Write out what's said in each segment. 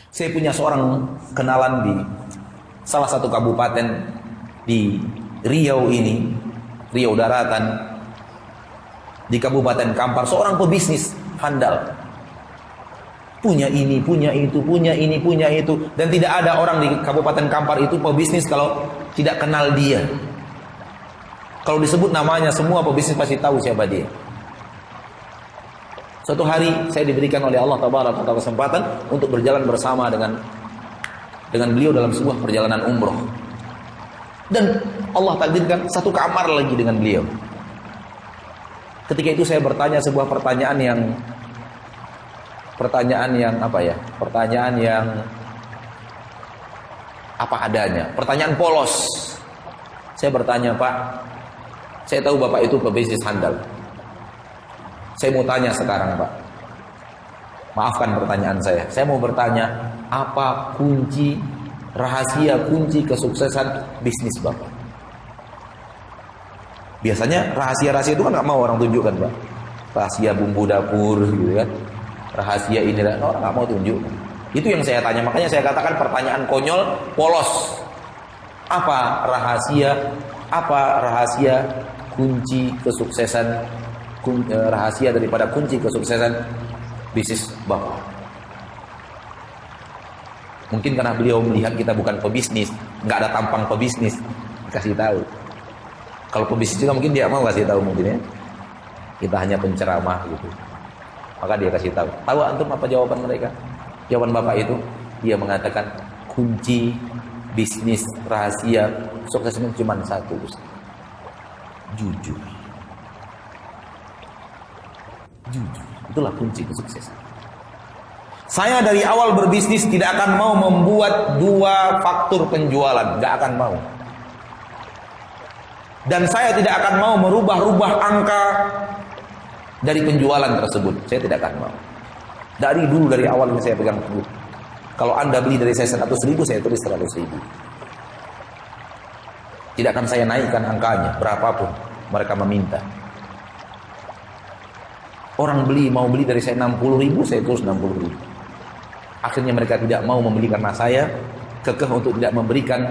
Saya punya seorang kenalan di salah satu kabupaten di Riau ini, Riau Daratan, di Kabupaten Kampar, seorang pebisnis handal. Punya ini, punya itu, punya ini, punya itu. Dan tidak ada orang di Kabupaten Kampar itu pebisnis kalau tidak kenal dia. Kalau disebut namanya, semua pebisnis pasti tahu siapa dia. Suatu hari saya diberikan oleh Allah Tabaraka Ta'ala kesempatan untuk berjalan bersama dengan beliau dalam sebuah perjalanan umroh. Dan Allah takdirkan satu kamar lagi dengan beliau. Ketika itu saya bertanya sebuah pertanyaan yang apa adanya, pertanyaan polos. Saya bertanya, Pak, saya tahu Bapak itu pebisnis handal. Saya mau tanya sekarang, Pak. Maafkan pertanyaan saya. Saya mau bertanya, apa rahasia kunci kesuksesan bisnis Bapak? Biasanya rahasia-rahasia itu kan nggak mau orang tunjukkan, Pak. Rahasia bumbu dapur, gitu kan. Rahasia ini dan orang nggak mau tunjukkan. Itu yang saya tanya. Makanya saya katakan pertanyaan konyol, polos. Apa rahasia kunci kesuksesan? Rahasia daripada kunci kesuksesan bisnis Bapak. Mungkin karena beliau melihat kita bukan pebisnis, nggak ada tampang pebisnis, kasih tahu. Kalau pebisnis juga mungkin dia mau kasih tahu mungkin ya. Kita hanya penceramah gitu. Maka dia kasih tahu. Tahu antum apa jawaban mereka? Jawaban Bapak itu, dia mengatakan kunci bisnis rahasia sukses itu cuma satu, Ustaz. Jujur. Jujur, itulah kunci kesuksesan. Saya dari awal berbisnis tidak akan mau membuat dua faktur penjualan, nggak akan mau. Dan saya tidak akan mau merubah-rubah angka dari penjualan tersebut. Saya tidak akan mau. Dari awal ini saya pegang teguh. Kalau Anda beli dari saya 100.000, saya tulis 100.000. Tidak akan saya naikkan angkanya berapapun mereka meminta. Orang mau beli dari saya 60.000, saya tulis 60.000. Akhirnya mereka tidak mau membeli karena saya kekeh untuk tidak memberikan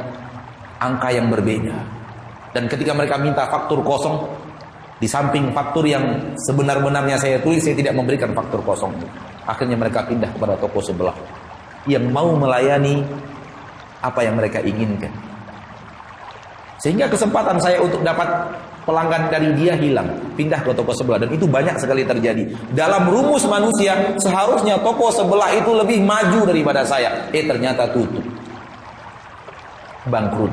angka yang berbeda. Dan ketika mereka minta faktur kosong, di samping faktur yang sebenar-benarnya saya tulis, saya tidak memberikan faktur kosong. Akhirnya mereka pindah kepada toko sebelah yang mau melayani apa yang mereka inginkan. Sehingga kesempatan saya untuk dapat pelanggan dari dia hilang, pindah ke toko sebelah. Dan itu banyak sekali terjadi. Dalam rumus manusia, seharusnya toko sebelah itu lebih maju daripada saya. Ternyata tutup, bangkrut.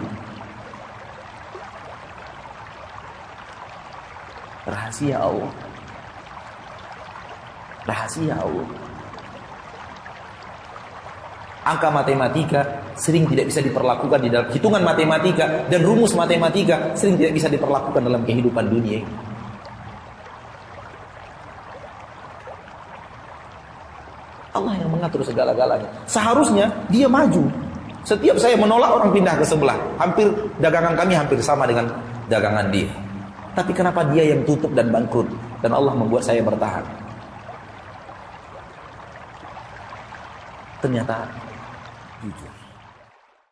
Rahasia Allah. Rahasia Allah. Angka matematika sering tidak bisa diperlakukan di dalam hitungan matematika, dan rumus matematika sering tidak bisa diperlakukan dalam kehidupan dunia ini. Allah yang mengatur segala-galanya. Seharusnya dia maju. Setiap saya menolak, orang pindah ke sebelah. Hampir dagangan kami hampir sama dengan dagangan dia. Tapi kenapa dia yang tutup dan bangkrut? Dan Allah membuat saya bertahan. Ternyata jujur.